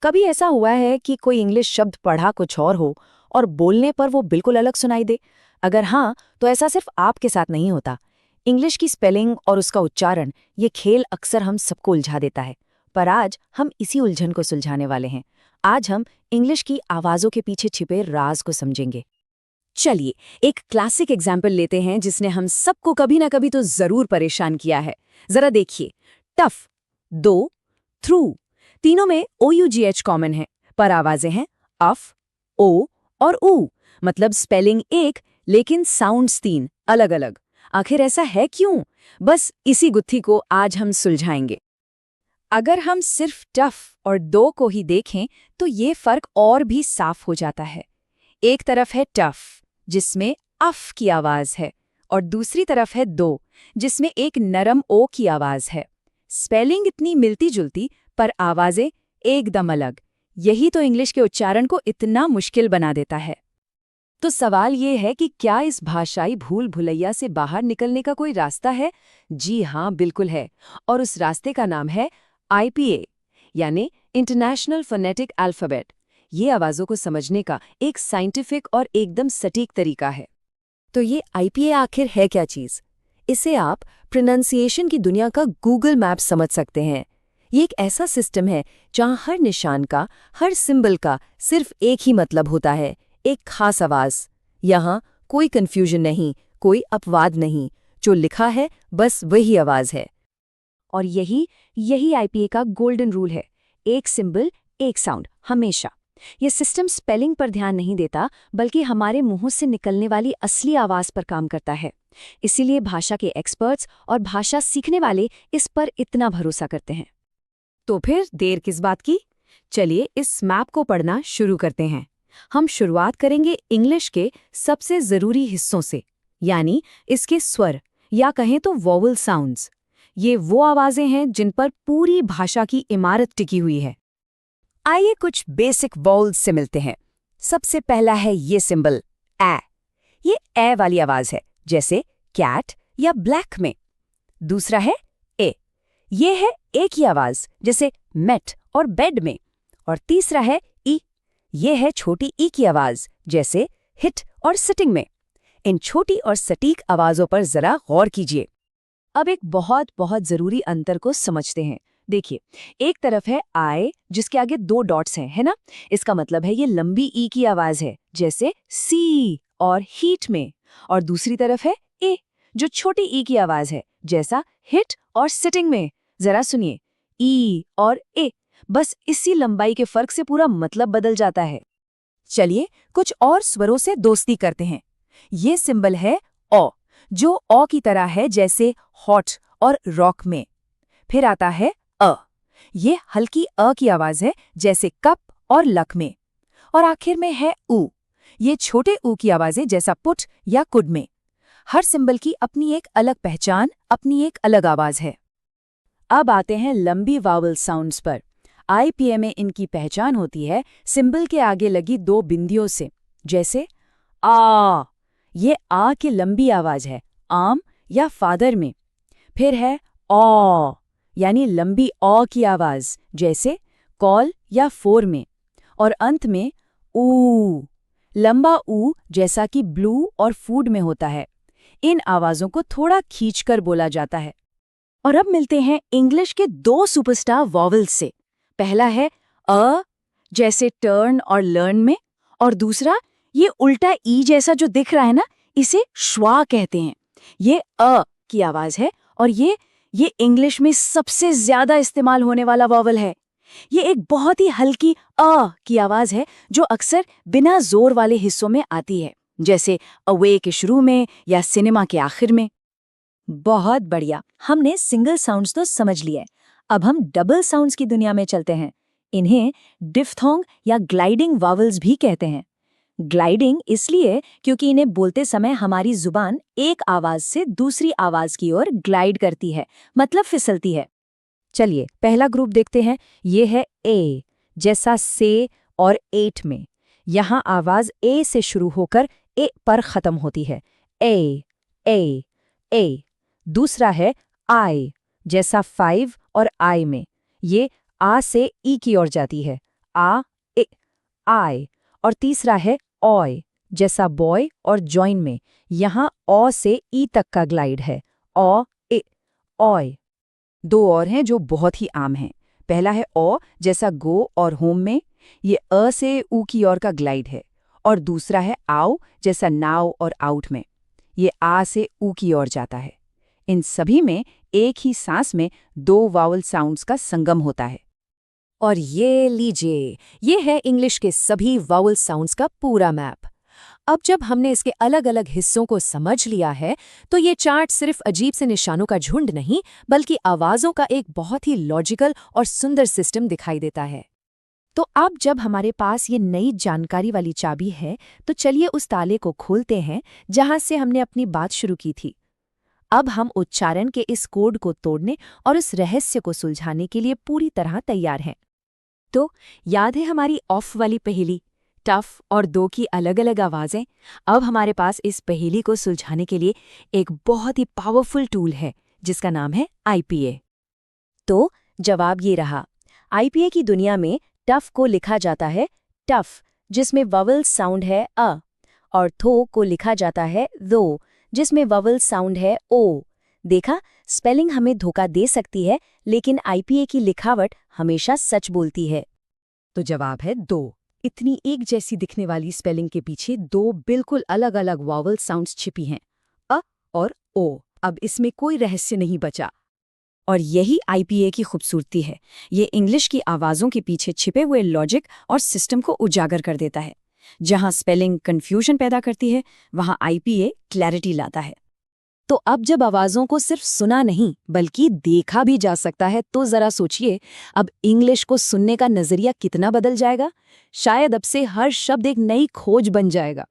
कभी ऐसा हुआ है कि कोई इंग्लिश शब्द पढ़ा कुछ और हो और बोलने पर वो बिल्कुल अलग सुनाई दे? अगर हाँ, तो ऐसा सिर्फ आपके साथ नहीं होता। इंग्लिश की स्पेलिंग और उसका उच्चारण, ये खेल अक्सर हम सबको उलझा देता है। पर आज हम इसी उलझन को सुलझाने वाले हैं। आज हम इंग्लिश की आवाज़ों के पीछे छिपे राज को समझेंगे। चलिए, एक क्लासिक एग्जाम्पल लेते हैं जिसने हम सबको कभी ना कभी तो जरूर परेशान किया है। जरा देखिए, टफ, दो, थ्रू, तीनों में OUGH कॉमन है, पर आवाजें हैं अफ, ओ और ऊ। मतलब स्पेलिंग एक, लेकिन साउंड्स तीन, अलग अलग। आखिर ऐसा है क्यों? बस इसी गुत्थी को आज हम सुलझाएंगे। अगर हम सिर्फ टफ और दो को ही देखें तो ये फर्क और भी साफ हो जाता है। एक तरफ है टफ, जिसमें अफ की आवाज है, और दूसरी तरफ है दो, जिसमें एक नरम ओ की आवाज है। स्पेलिंग इतनी मिलती जुलती, पर आवाजें एकदम अलग। यही तो इंग्लिश के उच्चारण को इतना मुश्किल बना देता है। तो सवाल ये है कि क्या इस भाषाई भूल भुलैया से बाहर निकलने का कोई रास्ता है? जी हाँ, बिल्कुल है। और उस रास्ते का नाम है IPA, यानी इंटरनेशनल फोनेटिक अल्फाबेट। ये आवाज़ों को समझने का एक साइंटिफिक और एकदम सटीक तरीका है। तो ये IPA आखिर है क्या चीज़? इसे आप प्रोनंसिएशन की दुनिया का गूगल मैप समझ सकते हैं। ये एक ऐसा सिस्टम है जहाँ हर निशान का, हर सिंबल का सिर्फ एक ही मतलब होता है, एक खास आवाज़। यहाँ कोई कन्फ्यूजन नहीं, कोई अपवाद नहीं। जो लिखा है बस वही आवाज़ है। और यही IPA का गोल्डन रूल है। एक सिंबल, एक साउंड, हमेशा। ये सिस्टम स्पेलिंग पर ध्यान नहीं देता, बल्कि हमारे मुंह से निकलने वाली असली आवाज़ पर काम करता है। इसीलिए भाषा के एक्सपर्ट्स और भाषा सीखने वाले इस पर इतना भरोसा करते हैं। तो फिर देर किस बात की? चलिए इस मैप को पढ़ना शुरू करते हैं। हम शुरुआत करेंगे इंग्लिश के सबसे ज़रूरी हिस्सों से, यानी इसके स्वर, या कहें तो वॉवल साउंड्स। ये वो आवाज़ें हैं जिन पर पूरी भाषा की इमारत टिकी हुई है। आइए कुछ बेसिक वॉवल्स से मिलते हैं। सबसे पहला है ये सिंबल ए। ये ए वाली आवाज़ है, जैसे कैट या ब्लैक में। दूसरा है ए। ये है ए की आवाज़, जैसे मेट और बेड में। और तीसरा है ई। ये है छोटी ई की आवाज़, जैसे हिट और सिटिंग में। इन छोटी और सटीक आवाज़ों पर ज़रा गौर कीजिए। अब एक बहुत बहुत ज़रूरी अंतर को समझते हैं। देखिए, एक तरफ है आई, जिसके आगे दो डॉट्स हैं, है ना? इसका मतलब है ये लंबी ई की आवाज़ है, जैसे सी और हीट में। और दूसरी तरफ है ए, जो छोटी ई की आवाज़ है, जैसा हिट और सिटिंग में। ज़रा सुनिए, ई और ए, बस इसी लंबाई के फर्क से पूरा मतलब बदल जाता है। चलिए कुछ और स्वरों से दोस्ती करते हैं। ये सिंबल है ओ, जो ओ की तरह है, जैसे हॉट और रॉक में। फिर आता है अ। ये हल्की अ की आवाज़ है, जैसे कप और लक में। और आखिर में है ऊ। ये छोटे ऊ की आवाज़ है, जैसा पुट या कुड में। हर सिंबल की अपनी एक अलग पहचान, अपनी एक अलग आवाज़ है। अब आते हैं लंबी वावल साउंड्स पर। IPA में इनकी पहचान होती है सिंबल के आगे लगी दो बिंदियों से, जैसे आ। ये आ की लंबी आवाज़ है, आम या फादर में। फिर है ओ, यानी लंबी ओ की आवाज़, जैसे कॉल या फोर में। और अंत में ऊ, लंबा ऊ, जैसा कि ब्लू और फूड में होता है। इन आवाज़ों को थोड़ा खींचकर बोला जाता है। और अब मिलते हैं इंग्लिश के दो सुपरस्टार वॉवल्स से। पहला है अ, जैसे टर्न और लर्न में। और दूसरा, ये उल्टा ई जैसा जो दिख रहा है ना, इसे श्वा कहते हैं। ये अ की आवाज़ है, और ये इंग्लिश में सबसे ज़्यादा इस्तेमाल होने वाला वॉवल है। ये एक बहुत ही हल्की अ की आवाज़ है, जो अक्सर बिना जोर वाले हिस्सों में आती है, जैसे अवे के शुरू में या सिनेमा के आखिर में। बहुत बढ़िया, हमने सिंगल साउंड्स तो समझ लिए। अब हम डबल साउंड्स की दुनिया में चलते हैं। इन्हें डिफ्थोंग या ग्लाइडिंग वावल्स भी कहते हैं। ग्लाइडिंग इसलिए क्योंकि इन्हें बोलते समय हमारी जुबान एक आवाज से दूसरी आवाज की ओर ग्लाइड करती है, मतलब फिसलती है। चलिए पहला ग्रुप देखते हैं। ये है ए, जैसा से और एट में। यहाँ आवाज ए से शुरू होकर ए पर खत्म होती है। ए ए ए। दूसरा है आई, जैसा फाइव और आई में। ये आ से ई की ओर जाती है। आ, ए, आय, और तीसरा है ऑय, जैसा बॉय और जॉइन में यहाँ ओ से ई तक का ग्लाइड है, ओ, ए, ऑय। दो और हैं जो बहुत ही आम हैं। पहला है ओ, जैसा गो और होम में, ये अ से ऊ की ओर का ग्लाइड है। और दूसरा है आओ, जैसा नाव और आउट में, ये आ से ऊ की ओर जाता है। इन सभी में एक ही सांस में दो वावल साउंड्स का संगम होता है। और ये लीजिए, ये है इंग्लिश के सभी वावल साउंड्स का पूरा मैप। अब जब हमने इसके अलग अलग हिस्सों को समझ लिया है, तो ये चार्ट सिर्फ अजीब से निशानों का झुंड नहीं, बल्कि आवाज़ों का एक बहुत ही लॉजिकल और सुंदर सिस्टम दिखाई देता है। तो अब जब हमारे पास ये नई जानकारी वाली चाबी है, तो चलिए उस ताले को खोलते हैं जहां से हमने अपनी बात शुरू की थी। अब हम उच्चारण के इस कोड को तोड़ने और उस रहस्य को सुलझाने के लिए पूरी तरह तैयार हैं। तो याद है हमारी ऑफ वाली पहेली, टफ और दो की अलग अलग आवाज़ें? अब हमारे पास इस पहेली को सुलझाने के लिए एक बहुत ही पावरफुल टूल है जिसका नाम है आईपीए। तो जवाब ये रहा, आईपीए की दुनिया में टफ को लिखा जाता है टफ, जिसमें ववल साउंड है अ, और थो को लिखा जाता है दो, जिसमें ववल साउंड है ओ। देखा, स्पेलिंग हमें धोखा दे सकती है, लेकिन आईपीए की लिखावट हमेशा सच बोलती है। तो जवाब है दो। इतनी एक जैसी दिखने वाली स्पेलिंग के पीछे दो बिल्कुल अलग अलग वावल साउंड्स छिपी हैं, अ और ओ। अब इसमें कोई रहस्य नहीं बचा। और यही आईपीए की खूबसूरती है, ये इंग्लिश की आवाज़ों के पीछे छिपे हुए लॉजिक और सिस्टम को उजागर कर देता है। जहां स्पेलिंग कन्फ्यूजन पैदा करती है, वहां आईपीए क्लैरिटी लाता है। तो अब जब आवाज़ों को सिर्फ सुना नहीं बल्कि देखा भी जा सकता है, तो ज़रा सोचिए, अब इंग्लिश को सुनने का नज़रिया कितना बदल जाएगा। शायद अब से हर शब्द एक नई खोज बन जाएगा।